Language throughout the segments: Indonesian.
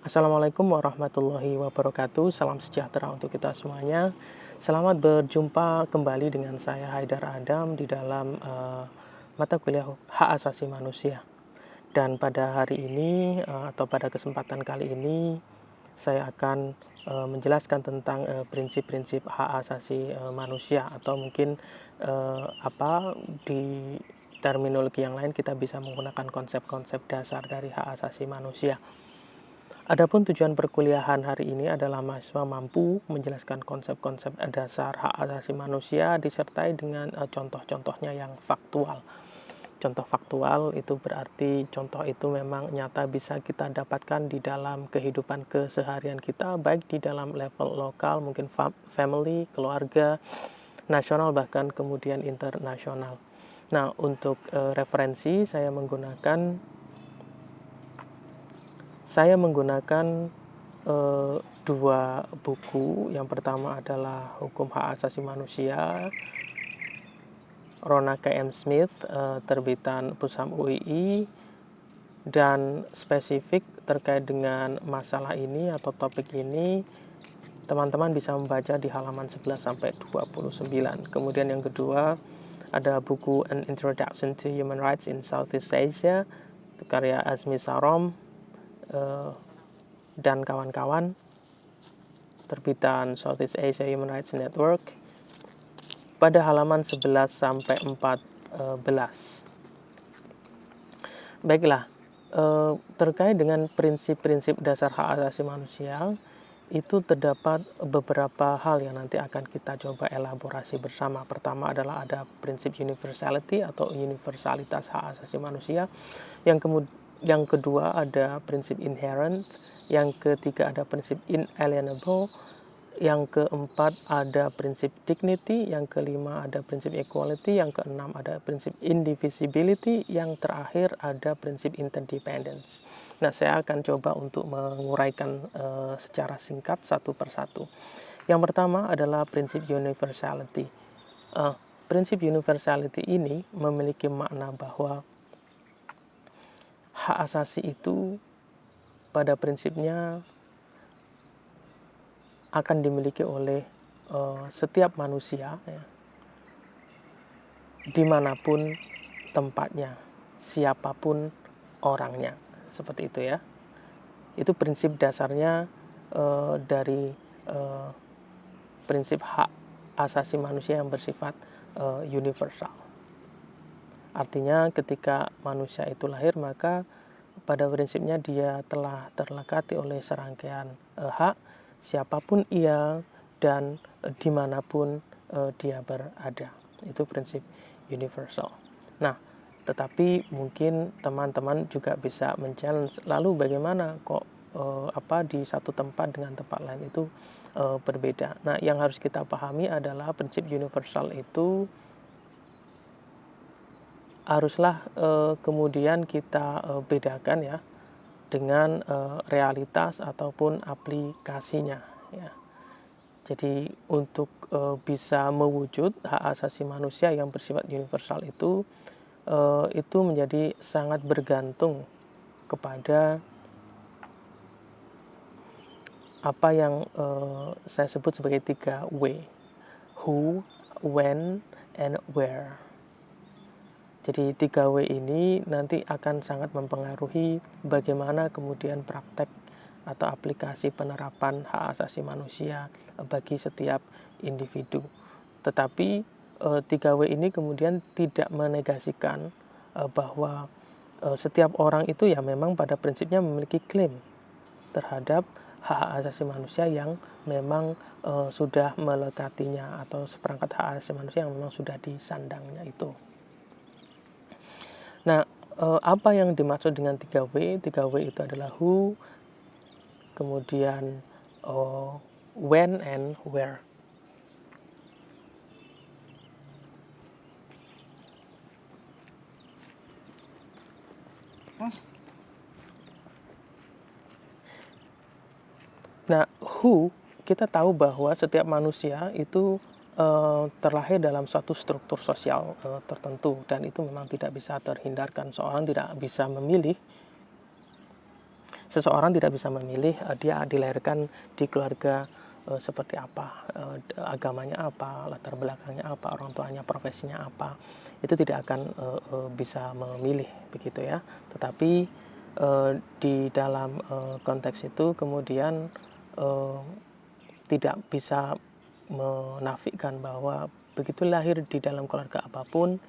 Assalamualaikum warahmatullahi wabarakatuh. Salam sejahtera untuk kita semuanya. Selamat berjumpa kembali dengan saya Haidar Adam di dalam mata kuliah Hak Asasi Manusia. Dan pada hari ini atau pada kesempatan kali ini saya akan menjelaskan tentang prinsip-prinsip hak asasi manusia, atau mungkin apa di terminologi yang lain kita bisa menggunakan konsep-konsep dasar dari hak asasi manusia. Adapun tujuan perkuliahan hari ini adalah mahasiswa mampu menjelaskan konsep-konsep dasar hak asasi manusia disertai dengan contoh-contohnya yang faktual. Contoh faktual itu berarti contoh itu memang nyata bisa kita dapatkan di dalam kehidupan keseharian kita, baik di dalam level lokal, mungkin family, keluarga, nasional, bahkan kemudian internasional. Nah, untuk referensi saya menggunakan dua buku. Yang pertama adalah Hukum Hak Asasi Manusia, Rona K.M. Smith, terbitan Pusam UII, dan spesifik terkait dengan masalah ini atau topik ini, teman-teman bisa membaca di halaman 11 sampai 29. Kemudian yang kedua ada buku An Introduction to Human Rights in Southeast Asia, karya Azmi Sarom dan kawan-kawan, terbitan Southeast Asia Human Rights Network, pada halaman 11 sampai 14. Baiklah, terkait dengan prinsip-prinsip dasar hak asasi manusia, itu terdapat beberapa hal yang nanti akan kita coba elaborasi bersama. Pertama adalah ada prinsip universality atau universalitas hak asasi manusia. Yang kedua ada prinsip inherent. Yang ketiga ada prinsip inalienable. Yang keempat ada prinsip dignity, yang kelima ada prinsip equality, yang keenam ada prinsip indivisibility, yang terakhir ada prinsip interdependence. Nah, saya akan coba untuk menguraikan secara singkat satu persatu. Yang pertama adalah prinsip universality. Prinsip universality ini memiliki makna bahwa hak asasi itu pada prinsipnya akan dimiliki oleh setiap manusia, ya, dimanapun tempatnya, siapapun orangnya, seperti itu ya. Itu prinsip dasarnya dari prinsip hak asasi manusia yang bersifat universal. Artinya ketika manusia itu lahir, maka pada prinsipnya dia telah terlekati oleh serangkaian hak, siapapun ia dan dimanapun dia berada. Itu prinsip universal. Nah, tetapi mungkin teman-teman juga bisa men-challenge, lalu bagaimana kok di satu tempat dengan tempat lain itu berbeda. Nah, yang harus kita pahami adalah prinsip universal itu haruslah kemudian kita bedakan ya dengan realitas ataupun aplikasinya, ya. Jadi untuk bisa mewujud hak asasi manusia yang bersifat universal itu menjadi sangat bergantung kepada apa yang saya sebut sebagai 3W: who, when, and where. Jadi 3W ini nanti akan sangat mempengaruhi bagaimana kemudian praktek atau aplikasi penerapan hak asasi manusia bagi setiap individu. Tetapi 3W ini kemudian tidak menegasikan bahwa setiap orang itu ya memang pada prinsipnya memiliki klaim terhadap hak asasi manusia yang memang sudah melekatinya, atau seperangkat hak asasi manusia yang memang sudah disandangnya itu. Nah, apa yang dimaksud dengan 3W? 3W itu adalah who, kemudian when, and where. Nah, who, kita tahu bahwa setiap manusia itu terlahir dalam suatu struktur sosial tertentu, dan itu memang tidak bisa terhindarkan. Seorang tidak bisa memilih seseorang tidak bisa memilih dia dilahirkan di keluarga seperti apa, agamanya apa, latar belakangnya apa, orang tuanya profesinya apa, itu tidak akan bisa memilih begitu ya. Tetapi di dalam konteks itu kemudian eh, tidak bisa menafikan bahwa begitu lahir di dalam keluarga apapun,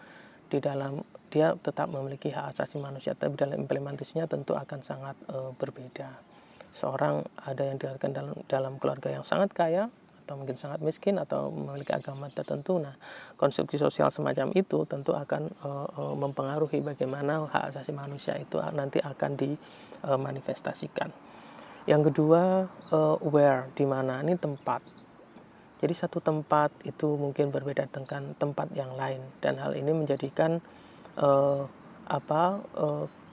di dalam dia tetap memiliki hak asasi manusia, tapi dalam implementasinya tentu akan sangat berbeda. Seorang ada yang dilahirkan dalam keluarga yang sangat kaya atau mungkin sangat miskin atau memiliki agama tertentu. Nah, konstruksi sosial semacam itu tentu akan mempengaruhi bagaimana hak asasi manusia itu nanti akan dimanifestasikan. Yang kedua, where, di mana, ini tempat. Jadi satu tempat itu mungkin berbeda dengan tempat yang lain, dan hal ini menjadikan eh,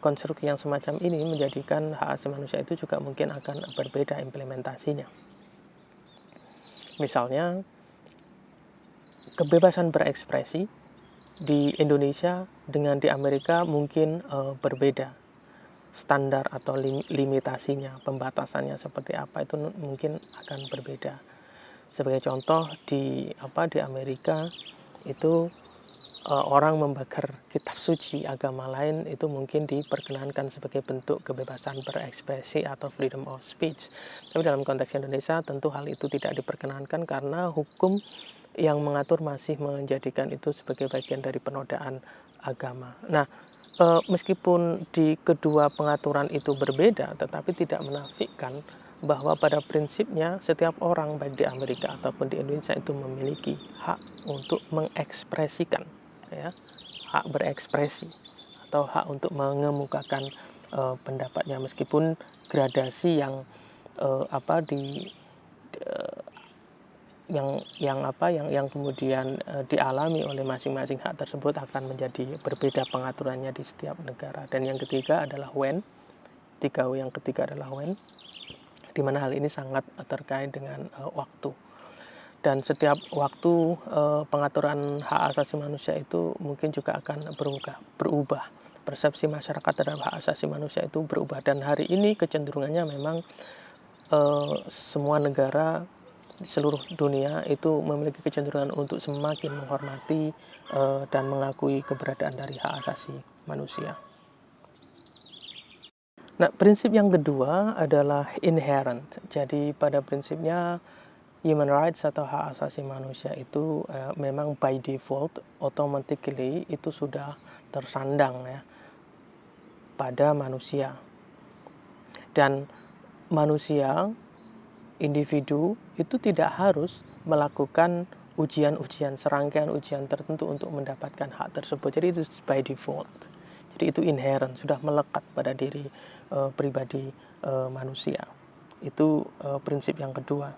konstruksi yang semacam ini menjadikan hak asasi manusia itu juga mungkin akan berbeda implementasinya. Misalnya kebebasan berekspresi di Indonesia dengan di Amerika mungkin berbeda. Standar atau limitasinya, pembatasannya seperti apa itu mungkin akan berbeda. Sebagai contoh di Amerika itu orang membakar kitab suci agama lain itu mungkin diperkenankan sebagai bentuk kebebasan berekspresi atau freedom of speech. Tapi dalam konteks Indonesia tentu hal itu tidak diperkenankan karena hukum yang mengatur masih menjadikan itu sebagai bagian dari penodaan agama. Nah, meskipun di kedua pengaturan itu berbeda, tetapi tidak menafikan bahwa pada prinsipnya setiap orang baik di Amerika ataupun di Indonesia itu memiliki hak untuk mengekspresikan, ya, hak berekspresi atau hak untuk mengemukakan pendapatnya, meskipun gradasi yang di yang kemudian dialami oleh masing-masing hak tersebut akan menjadi berbeda pengaturannya di setiap negara. Dan yang ketiga adalah when, 3W yang ketiga adalah when, di mana hal ini sangat terkait dengan waktu. Dan setiap waktu pengaturan hak asasi manusia itu mungkin juga akan berubah. Persepsi masyarakat terhadap hak asasi manusia itu berubah, dan hari ini kecenderungannya memang semua negara di seluruh dunia itu memiliki kecenderungan untuk semakin menghormati dan mengakui keberadaan dari hak asasi manusia. Nah, prinsip yang kedua adalah inherent. Jadi pada prinsipnya human rights atau hak asasi manusia itu memang by default, automatically itu sudah tersandang ya pada manusia. Dan manusia, individu itu tidak harus melakukan serangkaian ujian tertentu untuk mendapatkan hak tersebut. Jadi itu by default. Jadi itu inherent, sudah melekat pada diri pribadi manusia. Itu prinsip yang kedua.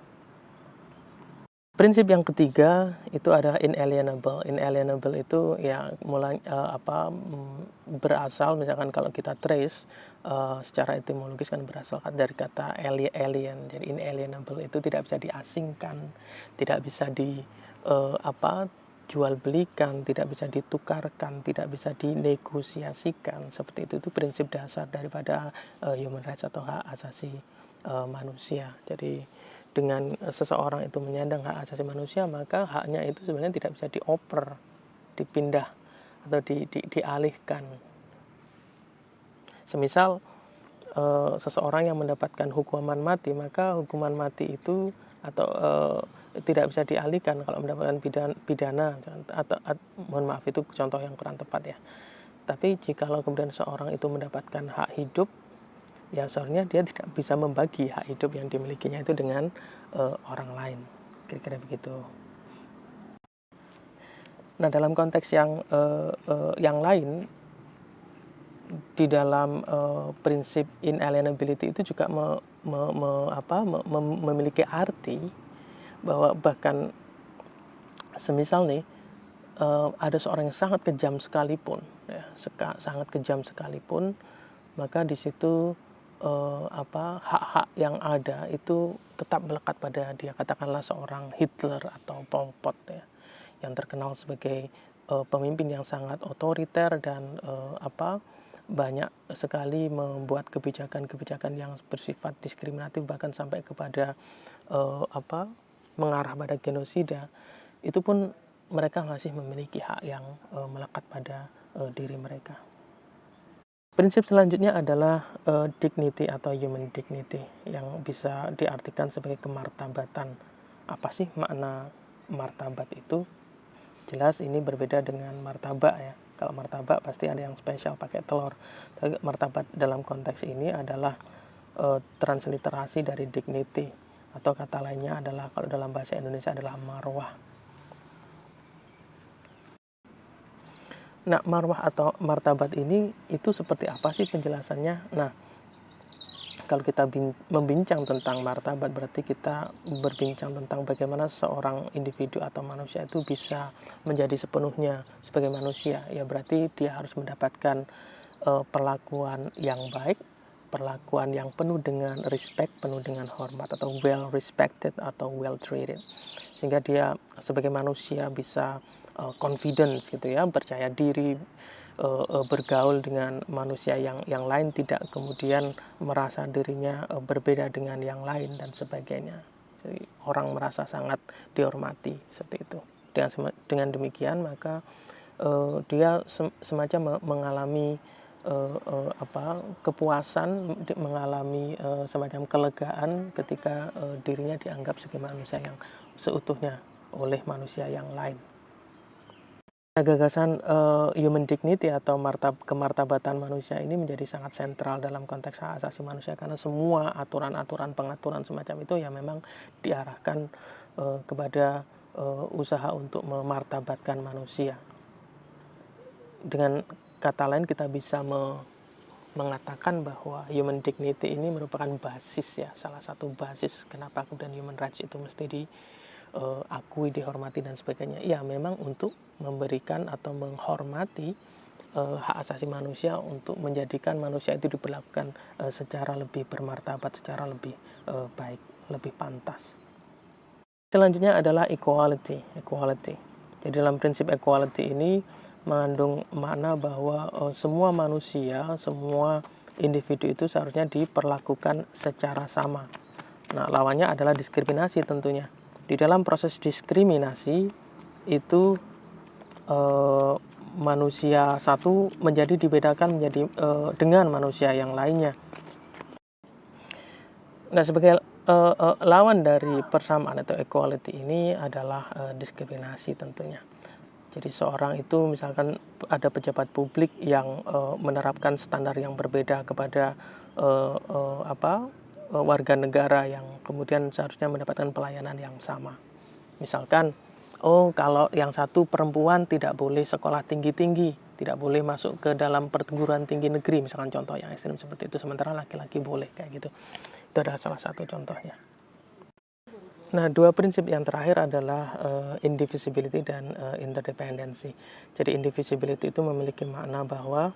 Prinsip yang ketiga itu adalah inalienable. Inalienable itu ya berasal, misalkan kalau kita trace secara etimologis kan berasal dari kata alien. Jadi inalienable itu tidak bisa diasingkan, tidak bisa jual belikan, tidak bisa ditukarkan, tidak bisa dinegosiasikan. Seperti itu prinsip dasar daripada human rights atau hak asasi manusia. Jadi dengan seseorang itu menyandang hak asasi manusia, maka haknya itu sebenarnya tidak bisa dioper, dipindah atau dialihkan. Semisal seseorang yang mendapatkan hukuman mati, maka hukuman mati itu atau tidak bisa dialihkan kalau mendapatkan pidana atau mohon maaf itu contoh yang kurang tepat ya. Tapi jikalau kemudian seorang itu mendapatkan hak hidup, ya seharusnya dia tidak bisa membagi hak hidup yang dimilikinya itu dengan orang lain, kira-kira begitu. Nah, dalam konteks yang lain, di dalam prinsip inalienability itu juga memiliki arti bahwa bahkan semisal nih ada seorang yang sangat kejam sekalipun, ya, sangat kejam sekalipun, maka di situ hak-hak yang ada itu tetap melekat pada dia. Katakanlah seorang Hitler atau Pol Pot ya, yang terkenal sebagai pemimpin yang sangat otoriter dan banyak sekali membuat kebijakan-kebijakan yang bersifat diskriminatif, bahkan sampai kepada mengarah pada genosida, itu pun mereka masih memiliki hak yang melekat pada diri mereka. Prinsip selanjutnya adalah dignity atau human dignity, yang bisa diartikan sebagai kemartabatan. Apa sih makna martabat itu? Jelas ini berbeda dengan martabak ya. Kalau martabak pasti ada yang spesial pakai telur. Tapi martabat dalam konteks ini adalah transliterasi dari dignity, atau kata lainnya adalah, kalau dalam bahasa Indonesia, adalah marwah. Nah, marwah atau martabat ini itu seperti apa sih penjelasannya? Nah, kalau kita membincang tentang martabat, berarti kita berbincang tentang bagaimana seorang individu atau manusia itu bisa menjadi sepenuhnya sebagai manusia. Ya berarti dia harus mendapatkan perlakuan yang baik, perlakuan yang penuh dengan respect, penuh dengan hormat, atau well respected atau well treated. Sehingga dia sebagai manusia bisa confidence gitu ya, percaya diri, bergaul dengan manusia yang lain, tidak kemudian merasa dirinya berbeda dengan yang lain dan sebagainya. Jadi orang merasa sangat dihormati seperti itu. Dengan demikian maka dia semacam mengalami kepuasan, mengalami semacam kelegaan ketika dirinya dianggap sebagai manusia yang seutuhnya oleh manusia yang lain. Nah, gagasan human dignity atau kemartabatan manusia ini menjadi sangat sentral dalam konteks hak asasi manusia, karena semua aturan-aturan, pengaturan semacam itu ya memang diarahkan kepada usaha untuk memartabatkan manusia. Dengan kata lain, kita bisa mengatakan bahwa human dignity ini merupakan basis ya, salah satu basis kenapa kemudian human rights itu mesti diakui, dihormati dan sebagainya. Ya memang untuk memberikan atau menghormati hak asasi manusia, untuk menjadikan manusia itu diperlakukan secara lebih bermartabat, secara lebih baik, lebih pantas. Selanjutnya adalah equality. Jadi dalam prinsip equality ini mengandung makna bahwa semua manusia, semua individu itu seharusnya diperlakukan secara sama. Nah, lawannya adalah diskriminasi tentunya. Di dalam proses diskriminasi itu manusia satu dibedakan menjadi dengan manusia yang lainnya. Nah, sebagai lawan dari persamaan atau equality ini adalah diskriminasi tentunya. Jadi seorang itu misalkan ada pejabat publik yang menerapkan standar yang berbeda kepada warga negara yang kemudian seharusnya mendapatkan pelayanan yang sama. Misalkan, kalau yang satu perempuan tidak boleh sekolah tinggi-tinggi, tidak boleh masuk ke dalam perguruan tinggi negeri, misalkan contoh yang ekstrim seperti itu, sementara laki-laki boleh, kayak gitu. Itu adalah salah satu contohnya. Nah, dua prinsip yang terakhir adalah indivisibility dan interdependency. Jadi indivisibility itu memiliki makna bahwa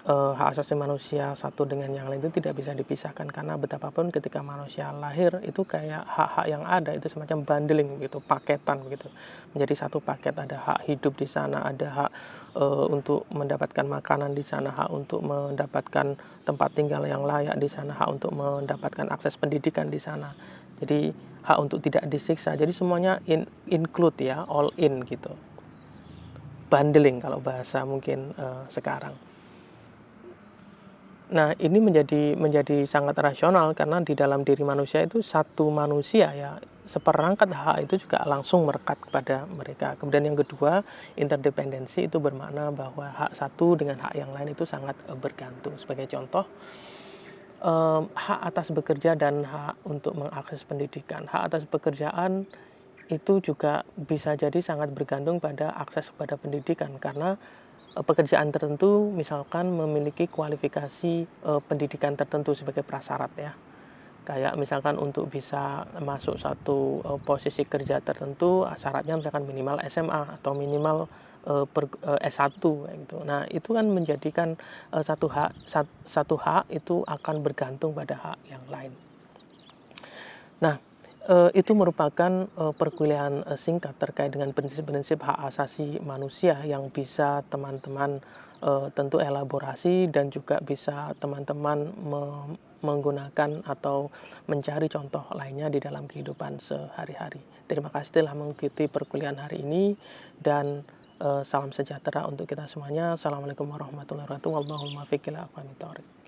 hak asasi manusia satu dengan yang lain itu tidak bisa dipisahkan, karena betapapun ketika manusia lahir itu kayak hak-hak yang ada itu semacam bundling gitu, paketan gitu, menjadi satu paket. Ada hak hidup di sana, ada hak untuk mendapatkan makanan di sana, hak untuk mendapatkan tempat tinggal yang layak di sana, hak untuk mendapatkan akses pendidikan di sana. Jadi hak untuk tidak disiksa. Jadi semuanya include ya, all in gitu. Bundling kalau bahasa mungkin sekarang. Nah, ini menjadi sangat rasional, karena di dalam diri manusia itu satu manusia ya, seperangkat hak itu juga langsung merekat kepada mereka. Kemudian yang kedua, interdependensi itu bermakna bahwa hak satu dengan hak yang lain itu sangat bergantung. Sebagai contoh, hak atas bekerja dan hak untuk mengakses pendidikan. Hak atas pekerjaan itu juga bisa jadi sangat bergantung pada akses kepada pendidikan, karena pekerjaan tertentu misalkan memiliki kualifikasi pendidikan tertentu sebagai prasyarat ya. Kayak misalkan untuk bisa masuk satu posisi kerja tertentu, syaratnya misalkan minimal SMA atau minimal S1 gitu. Nah, itu kan menjadikan satu hak itu akan bergantung pada hak yang lain. Nah, itu merupakan perkuliahan singkat terkait dengan prinsip-prinsip hak asasi manusia yang bisa teman-teman tentu elaborasi dan juga bisa teman-teman menggunakan atau mencari contoh lainnya di dalam kehidupan sehari-hari. Terima kasih telah mengikuti perkuliahan hari ini dan salam sejahtera untuk kita semuanya. Assalamualaikum warahmatullahi wabarakatuh. Wallahul muwaffiq ila aqwamit thoriq.